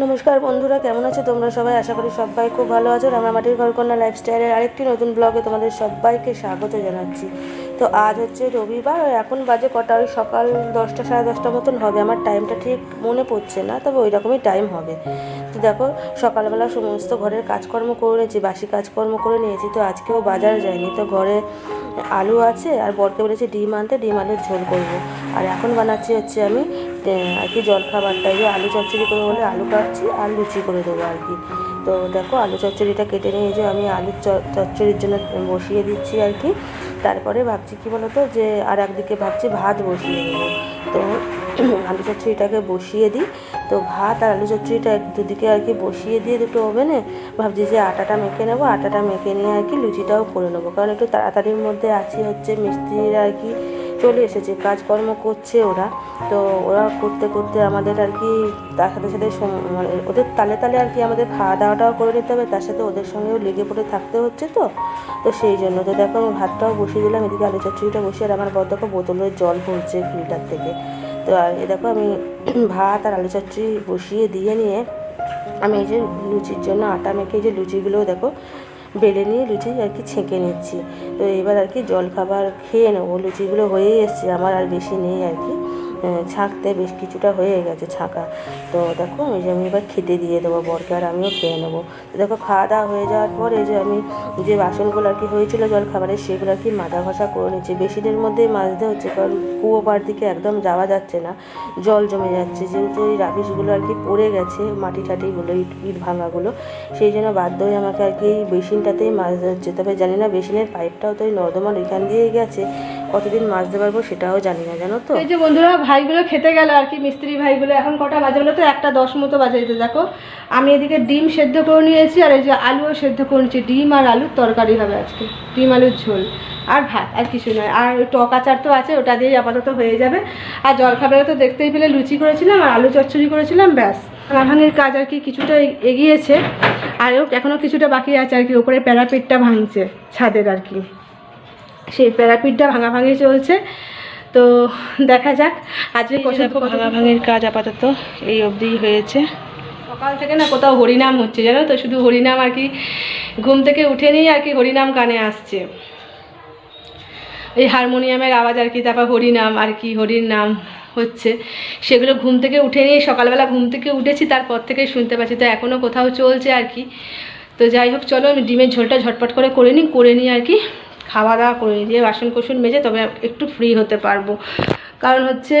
নমস্কার বন্ধুরা, কেমন আছো তোমরা সবাই? আশা করি সবাই খুব ভালো আছো। আমরা মাটির ঘরকন্যা লাইফস্টাইলের আরেকটি নতুন ব্লগে তোমাদের সবাইকে স্বাগত জানাচ্ছি। তো আজ হচ্ছে রবিবার, এখন বাজে কটা, ওই সকাল 10টা সাড়ে 10টা মতন হবে। আমার টাইমটা ঠিক মনে পড়ছে না, তবে ওই রকমই টাইম হবে। তো দেখো, সকালবেলা সমস্ত ঘরের কাজকর্ম করে নিয়েছি, বাসি কাজকর্ম করে নিয়েছি। তো আজকেও বাজার যায়নি, তো ঘরে আলু আছে আর বরকে বলেছি ডিম আনতে, ডিম আলুর ঝোল করব। আর এখন বানাচ্ছি হচ্ছে আমি আর কি জলখাবারটা, যে আলু চচ্চড়ি করে বলে আলু কাটছি আর লুচি করে দেবো আর কি। তো দেখো, আলু চচ্চড়িটা কেটে নিয়ে যে আমি আলু চচ্চড়ির জন্য বসিয়ে দিচ্ছি আর কি। তারপরে ভাবছি কি বলতো, যে আর একদিকে ভাবছি ভাত বসিয়ে দেবো। তো আলু চচ্চড়িটাকে বসিয়ে দিই। তো ভাত আর আলু চচ্চড়িটা দুদিকে আর কি বসিয়ে দিয়ে দুটো ওভেনে ভাবছি যে আটাটা মেখে নেবো। আটাটা মেখে নিয়ে আর কি লুচিটাও করে নেবো, কারণ একটু তাড়াতাড়ির মধ্যে আছি। হচ্ছে মিস্ত্রিরা আর কি চলে এসেছে, কাজকর্ম করছে ওরা। তো ওরা করতে করতে আমাদের আর কি তার সাথে সাথে মানে ওদের তালে তালে আর কি আমাদের খাওয়া দাওয়াটাও করে নিতে হবে, তার সাথে ওদের সঙ্গেও লেগে পড়ে থাকতে হচ্ছে। তো সেই জন্য তো দেখো, আমি ভাতটাও বসিয়ে দিলাম, এদিকে আলু চচ্চড়িটা বসিয়ে। আর আমার বর দেখো বোতলের জল ভরছে ফিল্টার থেকে। তো আর এ দেখো, আমি ভাত আর আলু চচ্চড়ি বসিয়ে দিয়ে নিয়ে আমি এই যে লুচির জন্য আটা মেখে এই যে লুচিগুলোও দেখো বেলে নিয়ে লুচি আর কি ছেঁকে নিচ্ছি। তো এবার আর কি জলখাবার খেয়ে নেবো। লুচিগুলো হয়েই এসছে, আমার আর বেশি নেই আর কি, ছাঁকতে বেশ কিছুটা হয়ে গেছে ছাঁকা। তো দেখো, এই যে আমি এবার খেতে দিয়ে দেবো বরকে, আর আমিও খেয়ে নেবো। তো দেখো, খাওয়া দাওয়া হয়ে যাওয়ার পর এই যে আমি যে বাসনগুলো আর কি হয়েছিলো জলখাবারের, সেগুলো আর কি মাজা ঘষা করে নিচ্ছি। বেশি দিনের মধ্যেই মাজতে হচ্ছে, কারণ কুয়ো পাড় দিকে একদম যাওয়া যাচ্ছে না, জল জমে যাচ্ছে। যেহেতু ওই রাবিশগুলো আর কি পড়ে গেছে, মাটি টাটিগুলো, ইট ভাঙাগুলো, সেই জন্য বাধ্য হয়ে আমাকে আর কি এই বেসিনটাতেই মাজতে হচ্ছে। তবে জানি না বেসিনের পাইপটাও তো ওই নর্দমার এখান দিয়েই গেছে, কতদিন মাজতে পারবো সেটাও জানি না, জানো তো। এই যে বন্ধুরা, ভাইগুলো খেতে গেল আর কি, মিস্ত্রি ভাইগুলো। এখন কটা বাজে বলো তো? 1:10 মতো বাজে। তো দেখো, আমি এদিকে ডিম সেদ্ধ করে নিয়েছি, আর এই যে আলুও সেদ্ধ করে নিয়েছি। ডিম আর আলুর তরকারি হবে আজকে, ডিম আলুর ঝোল আর ভাত, আর কিছু নয়। আর টক আচার তো আছে, ওটা দিয়েই আপাতত হয়ে যাবে। আর জলখাবারে তো দেখতেই পেলে লুচি করেছিলাম আর আলু চচ্চড়ি করেছিলাম, ব্যাস। রান্নার কাজ আর কি কিছুটা এগিয়েছে, আর এখনও কিছুটা বাকি আছে আর কি। ওপরে প্যারাপিটটা ভাঙছে ছাদের আর কি, সেই প্যারাপিটটা ভাঙাভাঙি চলছে। তো দেখা যাক আজকে ভাঙাভাঙির কাজ আপাতত এই অবধি হয়েছে। সকাল থেকে না কোথাও হরিনাম হচ্ছে, জানো তো, শুধু হরিনাম আর কি। ঘুম থেকে উঠে নিয়ে আর কি হরিনাম কানে আসছে, এই হারমোনিয়ামের আওয়াজ আর কি, তারপর হরিনাম আর কি, হরির নাম হচ্ছে। সেগুলো ঘুম থেকে উঠে নিয়ে, সকালবেলা ঘুম থেকে উঠেছি, তারপর থেকে শুনতে পাচ্ছি। তো এখনও কোথাও চলছে আর কি। তো যাই হোক, চলো আমি ডিমের ঝোলটা ঝটপট করে নিই আর কি। খাওয়া দাওয়া করে দিয়ে বাসন কোসন মেজে তবে একটু ফ্রি হতে পারবো। কারণ হচ্ছে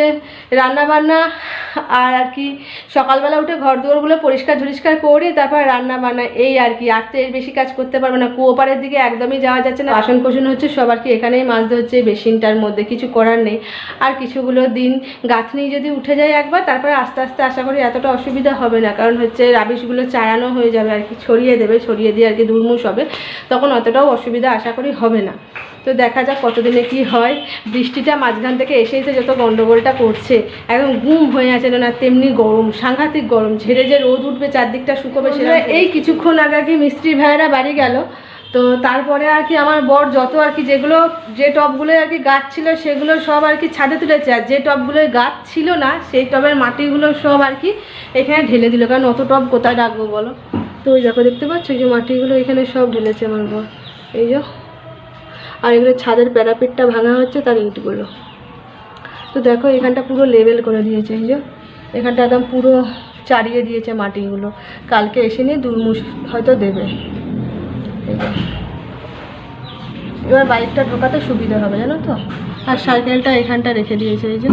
রান্না বান্না আর কি সকালবেলা উঠে ঘর দুয়ারগুলো পরিষ্কার করে তারপর রান্না বান্না, এই আর কি। আর তো এর বেশি কাজ করতে পারবো না। কুয়োপাড়ের দিকে একদমই যাওয়া যাচ্ছে না, বাসন কোসন হচ্ছে সব আর কি এখানেই মাজতে হচ্ছে, বেসিনটার মধ্যে। কিছু করার নেই। আর কিছুগুলো দিন গাঁথনি যদি উঠে যায় একবার, তারপরে আস্তে আস্তে আশা করি এতটা অসুবিধা হবে না। কারণ হচ্ছে রাবিশগুলো চারানো হয়ে যাবে আর কি, ছড়িয়ে দিয়ে আর কি দুর্মুষ হবে, তখন অতটাও অসুবিধা আশা করি হবে না। তো দেখা যাক কতদিনে কি হয়। বৃষ্টিটা মাঝখান থেকে এসে যত গন্ডগোলটা করছে, একদম গুম হয়ে আছে না, তেমনি গরম, সাংঘাতিক গরম। ঝেড়ে যে রোদ উঠবে, চারদিকটা শুকোবে, সেটা এই কিছুক্ষণ আগে আর কি মিস্ত্রি ভাইয়েরা বাড়ি গেল। তো তারপরে আর কি আমার বর যত আর কি যে টবগুলো আর কি গাছ ছিল, সেগুলো সব আর কি ছাদে তুলেছে। আর যে টবগুলোয় গাছ ছিল না, সেই টবের মাটিগুলো সব আর কি এখানে ঢেলে দিল, কারণ অত টব কোথায় রাখবো বলো। তো ওই দেখো, দেখতে পাচ্ছ এই যে মাটিগুলো এখানে সব ঢেলেছে আমার বর, এই যে। আর এগুলো ছাদের প্যারাপিটটা ভাঙা হচ্ছে, তার ইটগুলো। তো দেখো, এখানটা পুরো লেভেল করে দিয়েছে, এই যে এখানটা একদম পুরো চারিয়ে দিয়েছে মাটিগুলো। কালকে এসে নিয়ে দুর্মুষ হয়তো দেবে। এবার বাইকটা ঢোকাতে সুবিধা হবে, জানো তো। আর সাইকেলটা এখানটা রেখে দিয়েছে, এই যে।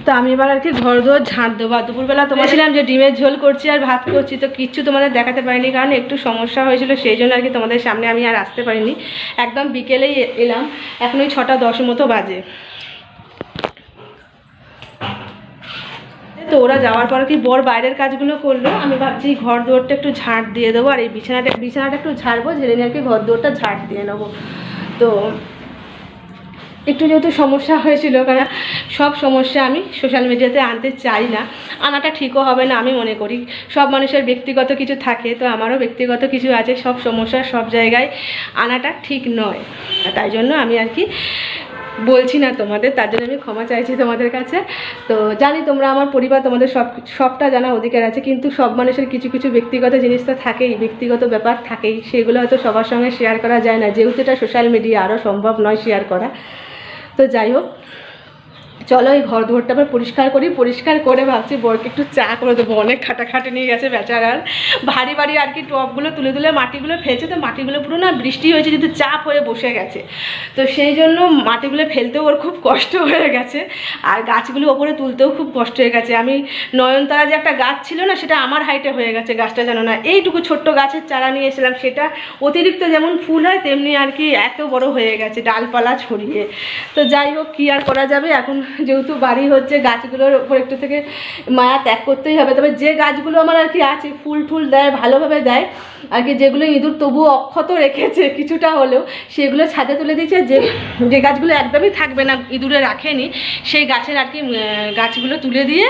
তো আমি এবার আর কি ঘর দুয়ার ঝাঁট দেবো। দুপুরবেলা তোমার ছিলাম যে ডিমের ঝোল করছি আর ভাত করছি, তো কিচ্ছু তোমাদের দেখাতে পারিনি, কারণ একটু সমস্যা হয়েছিল, সেই জন্য আর কি তোমাদের সামনে আমি আর আসতে পারিনি। একদম বিকেলেই এলাম, এখন ওই 6:10 মতো বাজে। তো ওরা যাওয়ার পর কি বর বাইরের কাজগুলো করলো, আমি ভাবছি ঘর দুয়ারটা একটু ঝাঁট দিয়ে দেবো, আর এই বিছানাটা একটু ঝাড়বো, ঝেড়ে নিয়ে আর কি ঘর দুয়ারটা ঝাঁট দিয়ে নেবো। তো একটু যেহেতু সমস্যা হয়েছিল, কারণ সব সমস্যা আমি সোশ্যাল মিডিয়াতে আনতে চাই না, আনাটা ঠিকও হবে না আমি মনে করি। সব মানুষের ব্যক্তিগত কিছু থাকে, তো আমারও ব্যক্তিগত কিছু আছে, সব সমস্যা সব জায়গায় আনাটা ঠিক নয়। তাই জন্য আমি আর কি বলছি না তোমাদের, তার জন্য আমি ক্ষমা চাইছি তোমাদের কাছে। তো জানি তোমরা আমার পরিবার, তোমাদের সবটা জানা অধিকার আছে, কিন্তু সব মানুষের কিছু কিছু ব্যক্তিগত জিনিস তো থাকেই, ব্যক্তিগত ব্যাপার থাকেই, সেগুলো হয়তো সবার সঙ্গে শেয়ার করা যায় না, যেহেতু এটা সোশ্যাল মিডিয়া আরও সম্ভব নয় শেয়ার করা। তো যাই হোক, চলো এই ঘর দুয়ারটা আবার পরিষ্কার করি। পরিষ্কার করে ভাবছি বরকে একটু চা করে দেবো, অনেক খাটাখাটি নিয়ে গেছে বেচারার, ভারী ভারী আর কি টবগুলো তুলে তুলে মাটিগুলো ফেলছে, তো মাটিগুলো পুরো না বৃষ্টি হয়েছে যদি চাপ হয়ে বসে গেছে, তো সেই জন্য মাটিগুলো ফেলতেও ওর খুব কষ্ট হয়ে গেছে, আর গাছগুলো ওপরে তুলতেও খুব কষ্ট হয়ে গেছে। আমি নয়নতারা যে একটা গাছ ছিল না, সেটা আমার হাইটে হয়ে গেছে গাছটা, জানো না, এইটুকু ছোট্ট গাছের চারা নিয়ে এসেছিলাম, সেটা অতিরিক্ত যেমন ফুল হয় তেমনি আর কি এত বড় হয়ে গেছে ডালপালা ছড়িয়ে। তো যাই হোক, কী আর করা যাবে, এখন যেহেতু বাড়ি হচ্ছে গাছগুলোর ওপর একটু থেকে মায়া ত্যাগ করতেই হবে। তবে যে গাছগুলো আমার আর কি আছে, ফুল টুল দেয়, ভালোভাবে দেয় আর কি, যেগুলো ইঁদুর তবুও অক্ষত রেখেছে কিছুটা হলেও, সেগুলো ছাদে তুলে দিয়েছে। যে গাছগুলো একদমই থাকবে না, ইঁদুরে রাখেনি, সেই গাছের আর কি গাছগুলো তুলে দিয়ে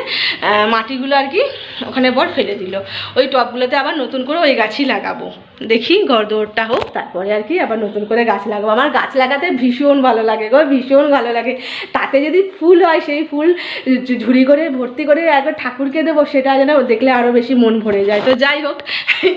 মাটিগুলো আর কি ওখানে বর ফেলে দিল। ওই টবগুলোতে আবার নতুন করে ওই গাছই লাগাবো, দেখি ঘরদোরটা হোক, তারপরে আর কি আবার নতুন করে গাছ লাগাবো। আমার গাছ লাগাতে ভীষণ ভালো লাগে গো, ভীষণ ভালো লাগে। তাতে যদি ফুল হয়, সেই ফুল ঝুড়ি করে ভর্তি করে একবার ঠাকুরকে দেবো, সেটা যেন দেখলে আরও বেশি মন ভরে যায়। তো যাই হোক,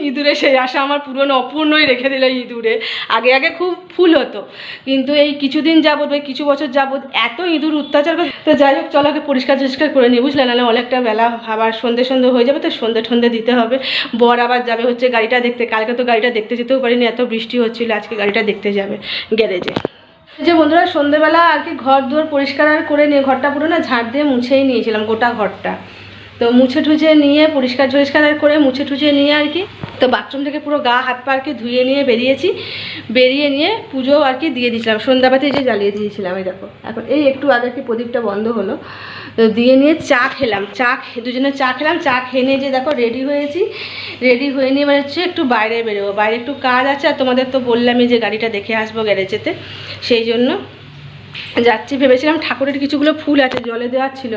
ইঁদুরে সেই আশা আমার পুরনো অপূর্ণই রেখে দিল ইঁদুরে। আগে আগে খুব ফুল হতো, কিন্তু এই কিছুদিন যাবত বা কিছু বছর যাবত এত ইঁদুর অত্যাচার করে। তো যাই হোক, চলো আগে পরিষ্কার করে নিই, বুঝলে, নাহলে অনেকটা বেলা আবার সন্ধে হয়ে যাবে, তো সন্ধে দিতে হবে। বর আবার যাবে হচ্ছে গাড়িটা দেখতে, কালকে তো গাড়িটা দেখতে যেতেও পারিনি, এত বৃষ্টি হচ্ছিল, আজকে গাড়িটা দেখতে যাবে গ্যারেজে। যে বন্ধুরা, সন্ধেবেলা আর কি ঘর দুয়ার পরিষ্কার করে নিয়ে, ঘরটা পুরো না ঝাঁট দিয়ে মুছেই নিয়েছিলাম গোটা ঘরটা, তো মুছে ঠুছে নিয়ে পরিষ্কার করে মুছে ঠুছে নিয়ে আর কি, তো বাথরুম থেকে পুরো গা হাত পা আর কি ধুয়ে নিয়ে বেরিয়ে নিয়ে পুজো আর কি দিয়ে দিয়েছিলাম, সন্ধ্যাবাতি যে জ্বালিয়ে দিয়েছিলাম। এই দেখো, এখন এই একটু আগে কি প্রদীপটা বন্ধ হলো, তো দিয়ে নিয়ে চা খেলাম, দুজনে চা খেলাম, চা খেয়ে নিয়ে যে দেখো রেডি হয়ে নিয়ে এবার হচ্ছে একটু বাইরে বেরোবো, বাইরে একটু কাজ আছে, আর তোমাদের তো বললামই যে গাড়িটা দেখে আসবো গ্যারেজেতে, সেই জন্য যাচ্ছি। ভেবেছিলাম ঠাকুরের কিছুগুলো ফুল আছে জলে দেওয়ার ছিল,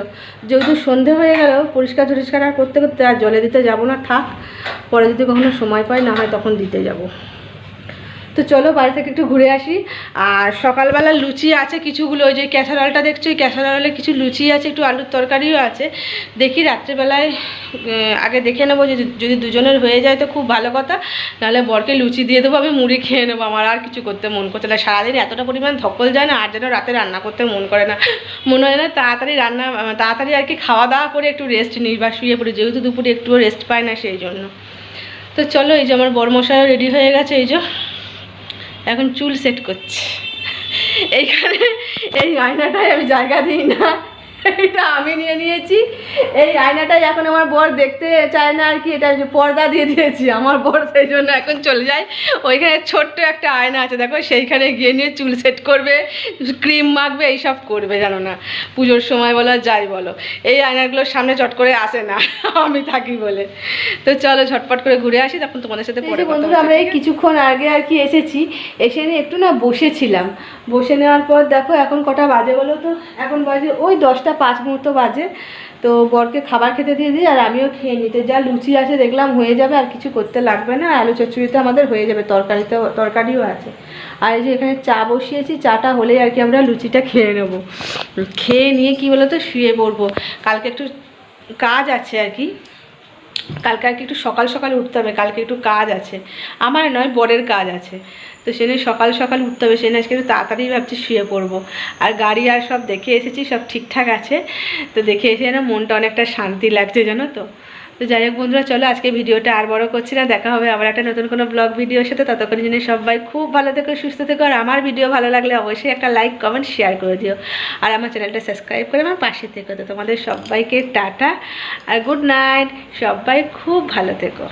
যেহেতু সন্ধে হয়ে গেল, পরিষ্কার আর করতে আর জলে দিতে যাব না, থাক, পরে যদি কখনো সময় পাই, না হয় তখন দিতে যাব। তো চলো বাড়ি থেকে একটু ঘুরে আসি। আর সকালবেলা লুচি আছে কিছুগুলো, ওই যে ক্যাসারলটা দেখছো, ওই ক্যাসারলে কিছু লুচি আছে, একটু আলুর তরকারিও আছে। দেখি রাত্রেবেলায় আগে দেখে নেবো, যদি দুজনের হয়ে যায় তো খুব ভালো কথা, নাহলে বরকে লুচি দিয়ে দেবো, আমি মুড়ি খেয়ে নেবো। আমার আর কিছু করতে মন করছে না, সারাদিন এতটা পরিমাণ ধকল যায় না, আর যেন রাতে রান্না করতে মন করে না, মনে হয় না তাড়াতাড়ি আর কি খাওয়া দাওয়া করে একটু রেস্ট নিই বা শুয়ে পড়ি, যেহেতু দুপুরে একটুও রেস্ট পায় না, সেই জন্য। তো চলো, এই যে আমার বরমশাই রেডি হয়ে গেছে, এই যে এখন চুল সেট করছে। এইখানে এই আয়নাটায় আমি জায়গা দিই না, এটা আমি নিয়ে নিয়েছি। এই আয়নাটাই এখন আমার বর দেখতে চায় না আর কি, এটা পর্দা দিয়ে দিয়েছি আমার বর, সেই জন্য এখন চলে যায় ওইখানে ছোট্ট একটা আয়না আছে দেখো, সেইখানে গিয়ে নিয়ে চুল সেট করবে, ক্রিম মাখবে, এইসব করবে, জানো না, পুজোর সময় বলো যাই বলো, এই আয়নাগুলোর সামনে চট করে আসে না, আমি থাকি বলে। তো চলো ঝটপট করে ঘুরে আসি, তখন তোমাদের সাথে পরে বন্ধুরা আমরা এই কিছুক্ষণ আগে আর কি এসে নিয়ে একটু না বসেছিলাম, বসে নেওয়ার পর দেখো এখন কটা বাজে বলো তো, এখন বাজে ওই 10টা 5 মুহূর্ত বাজে। তো বরকে খাবার খেতে দিয়ে দিই, আর আমিও খেয়ে নিতে, যা লুচি আছে দেখলাম হয়ে যাবে, আর কিছু করতে লাগবে না, আলু চচ্চড়িতে আমাদের হয়ে যাবে, তরকারিও আছে। আর এই যে এখানে চা বসিয়েছি, চাটা হলেই আর কি আমরা লুচিটা খেয়ে নেব, খেয়ে নিয়ে কি বলো তো শুয়ে পড়বো। কালকে একটু কাজ আছে আর কি, কালকে আর কি একটু সকাল উঠতে হবে, কালকে একটু কাজ আছে, আমার নয় বরের কাজ আছে, তো সেদিন সকাল উঠতে হবে, সেদিন আজকে একটু তাড়াতাড়ি ভাবছি শুয়ে পড়বো। আর গাড়ি আর সব দেখে এসেছি, সব ঠিকঠাক আছে, তো দেখে এসে না মনটা অনেকটা শান্তি লাগছে, জানো তো। তো যাই হোক বন্ধুরা, চলো আজকে ভিডিওটা আর বড় করছি না, দেখা হবে আবার একটা নতুন কোনো ব্লগ ভিডিওর সাথে। ততক্ষণ জন্য সবাই খুব ভালো থেকো, সুস্থ থেকো, আর আমার ভিডিও ভালো লাগলে অবশ্যই একটা লাইক কমেন্ট শেয়ার করে দিও, আর আমার চ্যানেলটা সাবস্ক্রাইব করে আমার পাশে থেকো। তো তোমাদের সবাইকে টাটা আর গুড নাইট, সবাই খুব ভালো থেকো।